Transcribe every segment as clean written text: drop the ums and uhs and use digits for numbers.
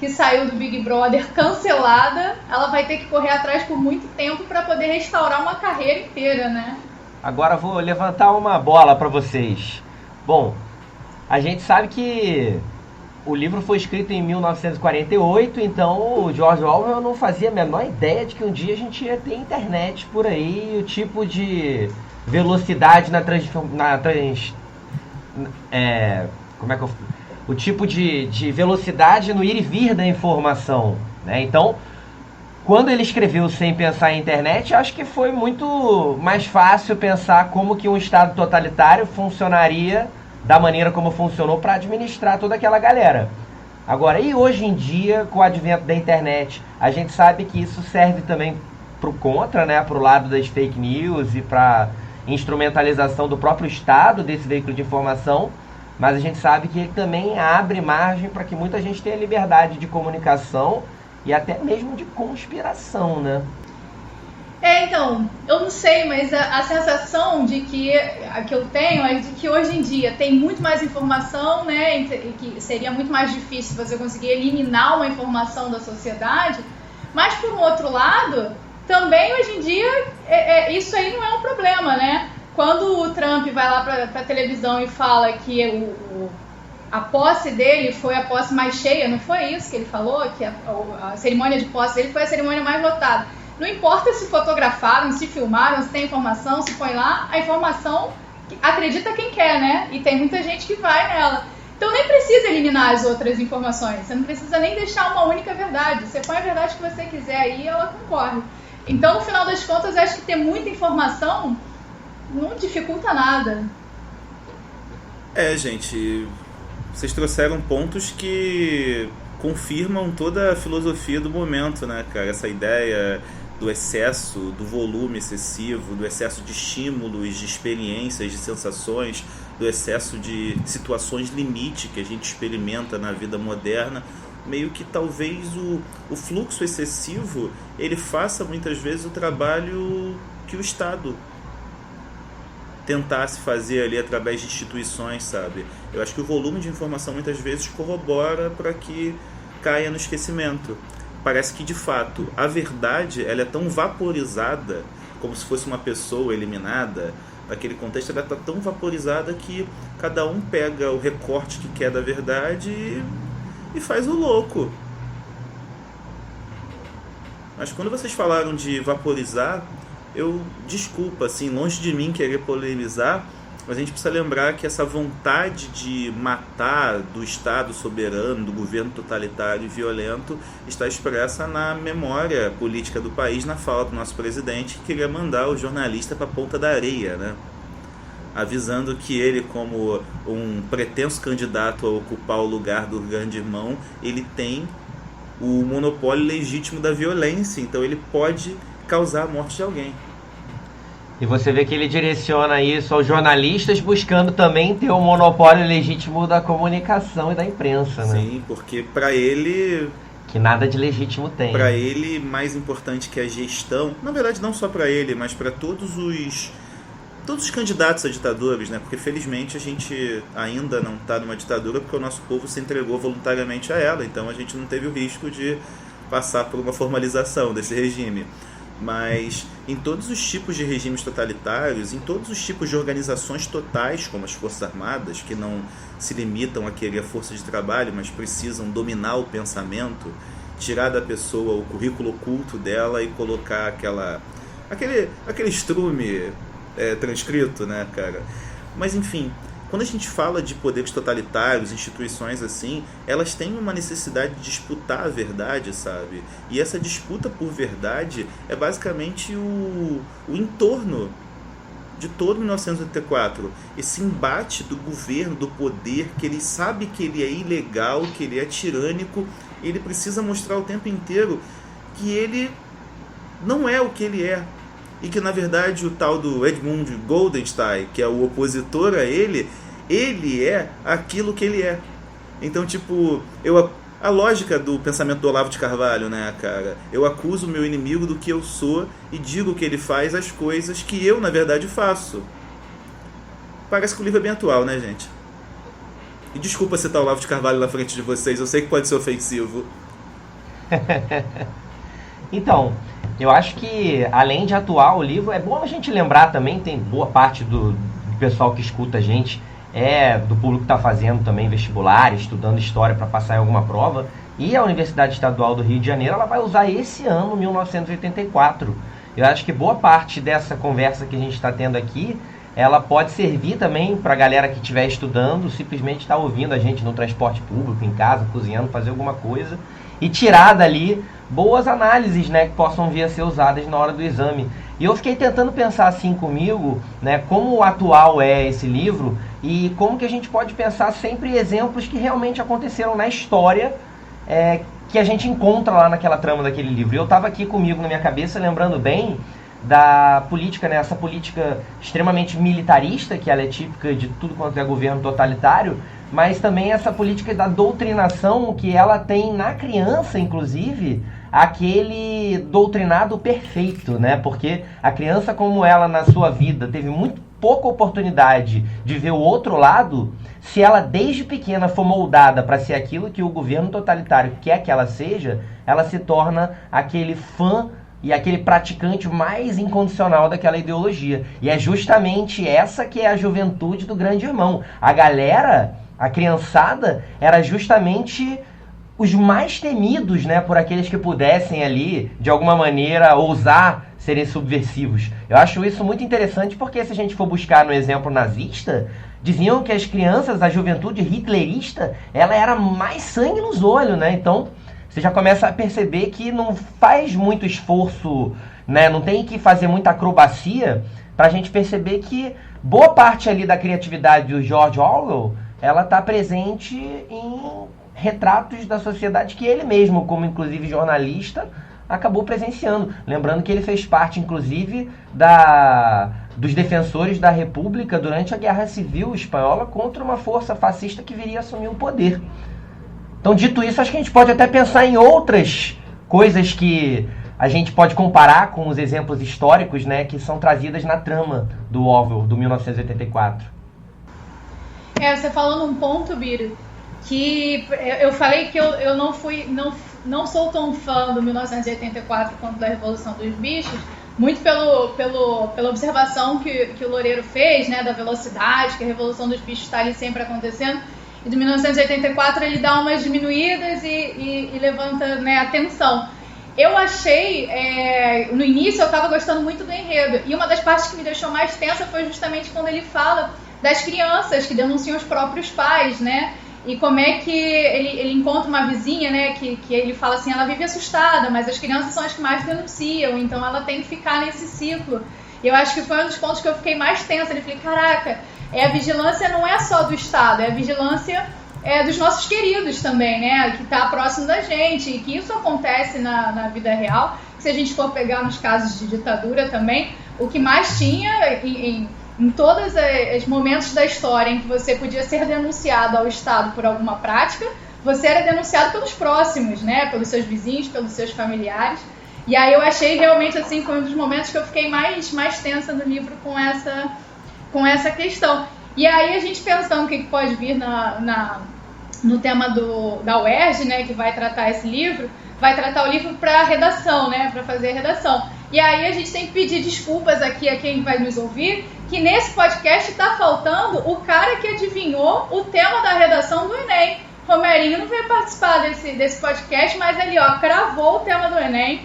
que saiu do Big Brother cancelada, ela vai ter que correr atrás por muito tempo para poder restaurar uma carreira inteira, né? Agora vou levantar uma bola para vocês. Bom, a gente sabe que o livro foi escrito em 1948, então o George Orwell não fazia a menor ideia de que um dia a gente ia ter internet por aí, o tipo de velocidade o tipo de velocidade no ir e vir da informação, né? Então, quando ele escreveu Sem Pensar em Internet, acho que foi muito mais fácil pensar como que um Estado totalitário funcionaria da maneira como funcionou para administrar toda aquela galera. Agora, e hoje em dia, com o advento da internet, a gente sabe que isso serve também para o contra, né? Para o lado das fake news e para instrumentalização do próprio Estado desse veículo de informação, mas a gente sabe que ele também abre margem para que muita gente tenha liberdade de comunicação e até mesmo de conspiração, né? Então, eu não sei, mas a sensação de que eu tenho é de que hoje em dia tem muito mais informação, né, e que seria muito mais difícil você conseguir eliminar uma informação da sociedade, mas por um outro lado, também hoje em dia isso aí não é um problema, né? Quando o Trump vai lá para a televisão e fala que a posse dele foi a posse mais cheia, não foi isso que ele falou? Que a cerimônia de posse dele foi a cerimônia mais lotada. Não importa se fotografaram, se filmaram, se tem informação, se põe lá, a informação acredita quem quer, né? E tem muita gente que vai nela. Então nem precisa eliminar as outras informações, você não precisa nem deixar uma única verdade. Você põe a verdade que você quiser aí e ela concorre. Então, no final das contas, acho que ter muita informação não dificulta nada. Gente, vocês trouxeram pontos que confirmam toda a filosofia do momento, né, cara? Essa ideia do excesso, do volume excessivo, do excesso de estímulos, de experiências, de sensações, do excesso de situações limite que a gente experimenta na vida moderna, meio que talvez o fluxo excessivo ele faça muitas vezes o trabalho que o Estado tentasse fazer ali através de instituições, sabe? Eu acho que o volume de informação muitas vezes corrobora para que caia no esquecimento. Parece que de fato a verdade ela é tão vaporizada, como se fosse uma pessoa eliminada. Naquele contexto ela está tão vaporizada que cada um pega o recorte que quer da verdade e faz o louco. Mas quando vocês falaram de vaporizar, desculpa, assim, longe de mim querer polemizar, mas a gente precisa lembrar que essa vontade de matar do Estado soberano, do governo totalitário e violento, está expressa na memória política do país, na fala do nosso presidente, que queria mandar o jornalista para a ponta da areia, né? Avisando que ele, como um pretenso candidato a ocupar o lugar do grande irmão, ele tem o monopólio legítimo da violência, então ele pode causar a morte de alguém. E você vê que ele direciona isso aos jornalistas, buscando também ter o monopólio legítimo da comunicação e da imprensa, né? Sim, porque para ele... que nada de legítimo tem. Para ele, mais importante que a gestão, na verdade não só para ele, mas para todos os candidatos a ditadores, né? Porque felizmente a gente ainda não está numa ditadura porque o nosso povo se entregou voluntariamente a ela, então a gente não teve o risco de passar por uma formalização desse regime. Mas em todos os tipos de regimes totalitários, em todos os tipos de organizações totais, como as Forças Armadas, que não se limitam a querer força de trabalho, mas precisam dominar o pensamento, tirar da pessoa o currículo oculto dela e colocar aquele estrume transcrito, né, cara? Mas enfim, quando a gente fala de poderes totalitários, instituições assim, elas têm uma necessidade de disputar a verdade, sabe? E essa disputa por verdade é basicamente o entorno de todo 1984. Esse embate do governo, do poder, que ele sabe que ele é ilegal, que ele é tirânico, e ele precisa mostrar o tempo inteiro que ele não é o que ele é. E que, na verdade, o tal do Edmund Goldenstein, que é o opositor a ele é aquilo que ele é. Então, tipo, a lógica do pensamento do Olavo de Carvalho, né, cara? Eu acuso o meu inimigo do que eu sou e digo que ele faz as coisas que eu, na verdade, faço. Parece que o livro é bem atual, né, gente? E desculpa citar o Olavo de Carvalho na frente de vocês, eu sei que pode ser ofensivo. Então, eu acho que, além de atuar o livro, é bom a gente lembrar também, tem boa parte do pessoal que escuta a gente, do público que está fazendo também vestibular, estudando história para passar em alguma prova, e a Universidade Estadual do Rio de Janeiro, ela vai usar esse ano, 1984. Eu acho que boa parte dessa conversa que a gente está tendo aqui, ela pode servir também para a galera que estiver estudando, simplesmente estar ouvindo a gente no transporte público, em casa, cozinhando, fazer alguma coisa, e tirar dali boas análises, né, que possam vir a ser usadas na hora do exame. E eu fiquei tentando pensar assim comigo, né, como atual é esse livro e como que a gente pode pensar sempre exemplos que realmente aconteceram na história, que a gente encontra lá naquela trama daquele livro. E eu estava aqui comigo na minha cabeça, lembrando bem da política, né, essa política extremamente militarista, que ela é típica de tudo quanto é governo totalitário, mas também essa política da doutrinação que ela tem na criança, inclusive, aquele doutrinado perfeito, né? Porque a criança, como ela na sua vida teve muito pouca oportunidade de ver o outro lado, se ela desde pequena for moldada para ser aquilo que o governo totalitário quer que ela seja, ela se torna aquele fã e aquele praticante mais incondicional daquela ideologia. E é justamente essa que é a juventude do grande irmão. A galera, a criançada, era justamente os mais temidos, né, por aqueles que pudessem ali, de alguma maneira, ousar serem subversivos. Eu acho isso muito interessante porque se a gente for buscar no exemplo nazista, diziam que as crianças, a juventude hitlerista, ela era mais sangue nos olhos, né? Então, você já começa a perceber que não faz muito esforço, né? Não tem que fazer muita acrobacia para a gente perceber que boa parte ali da criatividade do George Orwell, ela está presente em retratos da sociedade que ele mesmo, como inclusive jornalista, acabou presenciando. Lembrando que ele fez parte, inclusive, dos defensores da República durante a Guerra Civil Espanhola contra uma força fascista que viria a assumir o poder. Então, dito isso, acho que a gente pode até pensar em outras coisas que a gente pode comparar com os exemplos históricos, né, que são trazidas na trama do Orwell, do 1984. Você falou num ponto, Biro, que eu falei que eu não sou tão fã do 1984 quanto da Revolução dos Bichos, muito pela observação que o Loureiro fez, né, da velocidade, que a Revolução dos Bichos está ali sempre acontecendo. E do 1984 ele dá umas diminuídas e levanta, né, a tensão. Eu achei, no início eu estava gostando muito do enredo, e uma das partes que me deixou mais tensa foi justamente quando ele fala das crianças que denunciam os próprios pais, né, e como é que ele encontra uma vizinha, né, que ele fala assim, ela vive assustada, mas as crianças são as que mais denunciam, então ela tem que ficar nesse ciclo. E eu acho que foi um dos pontos que eu fiquei mais tensa. Eu falei, caraca, a vigilância não é só do Estado, a vigilância dos nossos queridos também, né, que está próximo da gente, e que isso acontece na vida real. Se a gente for pegar nos casos de ditadura também, o que mais tinha em todos os momentos da história em que você podia ser denunciado ao Estado por alguma prática, você era denunciado pelos próximos, né, pelos seus vizinhos, pelos seus familiares. E aí eu achei realmente, assim, foi um dos momentos que eu fiquei mais tensa no livro com essa questão. E aí a gente pensando o que pode vir no tema da UERJ, né, que vai tratar esse livro, vai tratar o livro para redação, né, para fazer a redação. E aí a gente tem que pedir desculpas aqui a quem vai nos ouvir, que nesse podcast está faltando o cara que adivinhou o tema da redação do Enem. Romerinho não veio participar desse podcast, mas ele, cravou o tema do Enem.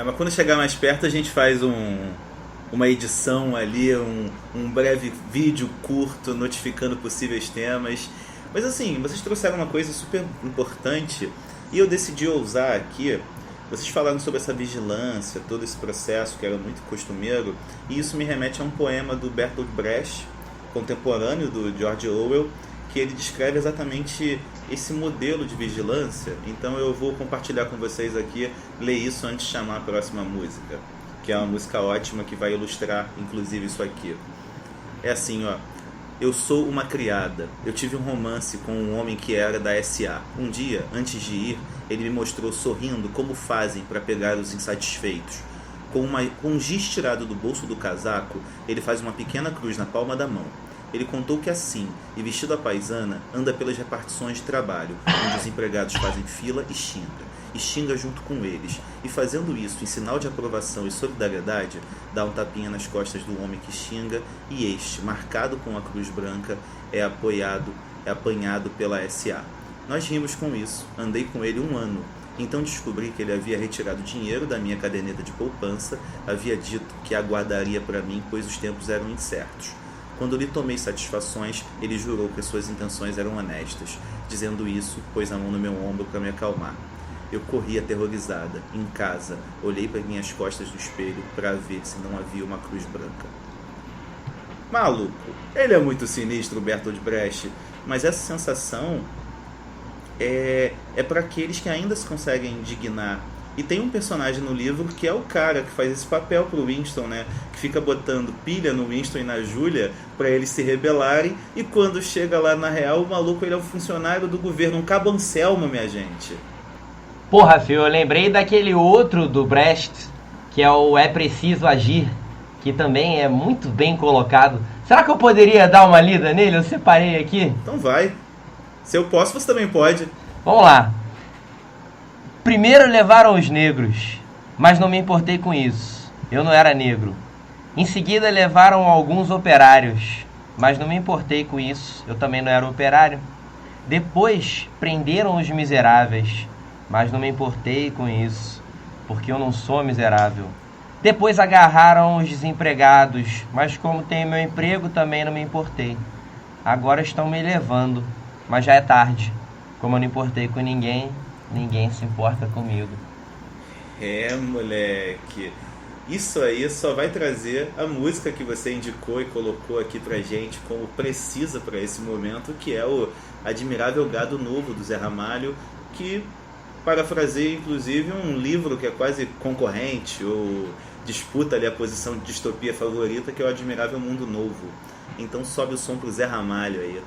Mas quando chegar mais perto a gente faz uma edição ali, um breve vídeo curto notificando possíveis temas. Mas assim, vocês trouxeram uma coisa super importante e eu decidi ousar aqui. Vocês falaram sobre essa vigilância, todo esse processo que era muito costumeiro, e isso me remete a um poema do Bertolt Brecht, contemporâneo do George Orwell, que ele descreve exatamente esse modelo de vigilância. Então eu vou compartilhar com vocês aqui, ler isso antes de chamar a próxima música, que é uma música ótima que vai ilustrar inclusive isso aqui. É assim, Eu sou uma criada. Eu tive um romance com um homem que era da SA. Um dia, antes de ir, ele me mostrou sorrindo como fazem para pegar os insatisfeitos. Com um giz tirado do bolso do casaco, ele faz uma pequena cruz na palma da mão. Ele contou que assim, e vestido à paisana, anda pelas repartições de trabalho, onde os empregados fazem fila e xinga junto com eles, e fazendo isso em sinal de aprovação e solidariedade, dá um tapinha nas costas do homem que xinga, e este, marcado com a cruz branca, é apanhado pela SA. Nós rimos com isso, andei com ele 1 ano, então descobri que ele havia retirado dinheiro da minha caderneta de poupança, havia dito que aguardaria para mim, pois os tempos eram incertos. Quando lhe tomei satisfações, ele jurou que suas intenções eram honestas. Dizendo isso, pôs a mão no meu ombro para me acalmar. Eu corri aterrorizada, em casa, olhei para minhas costas do espelho para ver se não havia uma cruz branca. Maluco, ele é muito sinistro, Bertolt Brecht, mas essa sensação é para aqueles que ainda se conseguem indignar. E tem um personagem no livro que é o cara que faz esse papel pro Winston, né? Que fica botando pilha no Winston e na Julia para eles se rebelarem. E quando chega lá na real, o maluco ele é um funcionário do governo, um Cabo Anselmo, minha gente. Porra, Fio, eu lembrei daquele outro do Brecht, que é o É Preciso Agir, que também é muito bem colocado. Será que eu poderia dar uma lida nele? Eu separei aqui. Então vai. Se eu posso, você também pode. Vamos lá. Primeiro levaram os negros, mas não me importei com isso. Eu não era negro. Em seguida levaram alguns operários, mas não me importei com isso. Eu também não era operário. Depois prenderam os miseráveis, mas não me importei com isso, porque eu não sou miserável. Depois agarraram os desempregados, mas como tenho meu emprego, também não me importei. Agora estão me levando, mas já é tarde. Como eu não importei com ninguém, ninguém se importa comigo. É, moleque. Isso aí só vai trazer a música que você indicou e colocou aqui pra gente como precisa para esse momento, que é o Admirável Gado Novo, do Zé Ramalho, que parafraseia inclusive um livro que é quase concorrente ou disputa ali a posição de distopia favorita, que é o Admirável Mundo Novo. Então sobe o som pro Zé Ramalho aí.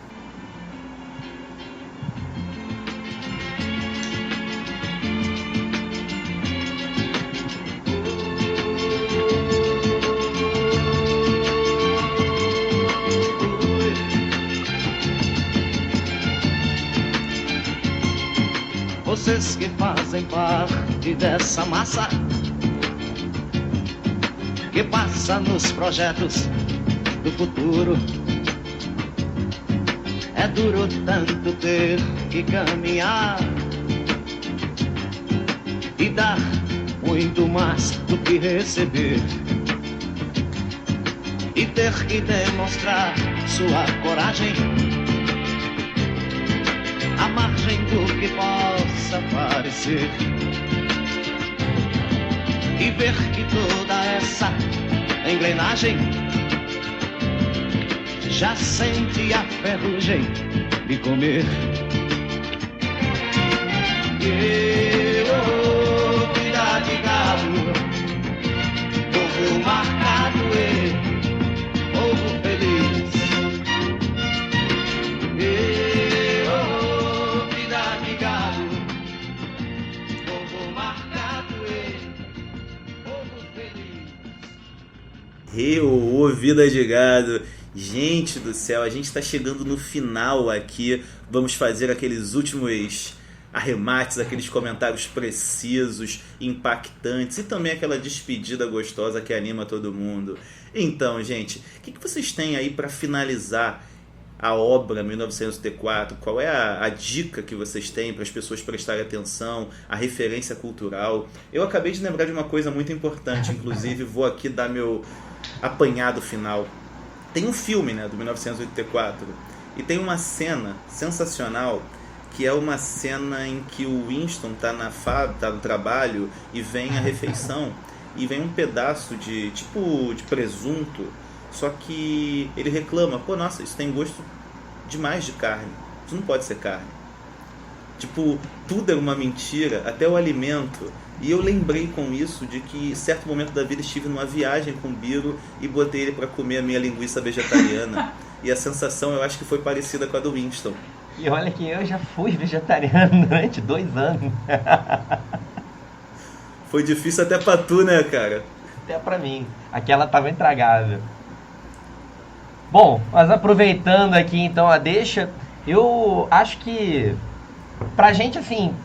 Vocês que fazem parte dessa massa que passa nos projetos do futuro, é duro tanto ter que caminhar e dar muito mais do que receber, e ter que demonstrar sua coragem à margem do que possa parecer, e ver que toda essa engrenagem já sente a ferrugem de comer. Vida de gado, povo marcado e povo feliz. Vida de gado. Gente do céu, a gente está chegando no final aqui. Vamos fazer aqueles últimos arremates, aqueles comentários precisos, impactantes e também aquela despedida gostosa que anima todo mundo. Então, gente, o que vocês têm aí para finalizar a obra 1984? Qual é a dica que vocês têm para as pessoas prestarem atenção, a referência cultural? Eu acabei de lembrar de uma coisa muito importante, inclusive vou aqui dar meu apanhado final. Tem um filme, né, do 1984, e tem uma cena sensacional, que é uma cena em que o Winston tá no trabalho e vem a refeição e vem um pedaço de presunto, só que ele reclama: pô, nossa, isso tem gosto demais de carne, isso não pode ser carne. Tudo é uma mentira, até o alimento. E eu lembrei com isso de que em certo momento da vida estive numa viagem com o Biro e botei ele para comer a minha linguiça vegetariana. E a sensação eu acho que foi parecida com a do Winston. E olha que eu já fui vegetariano durante 2 anos. Foi difícil até pra tu, né, cara? Até pra mim. Aquela tava intragável. Bom, mas aproveitando aqui então a deixa, eu acho que pra gente assim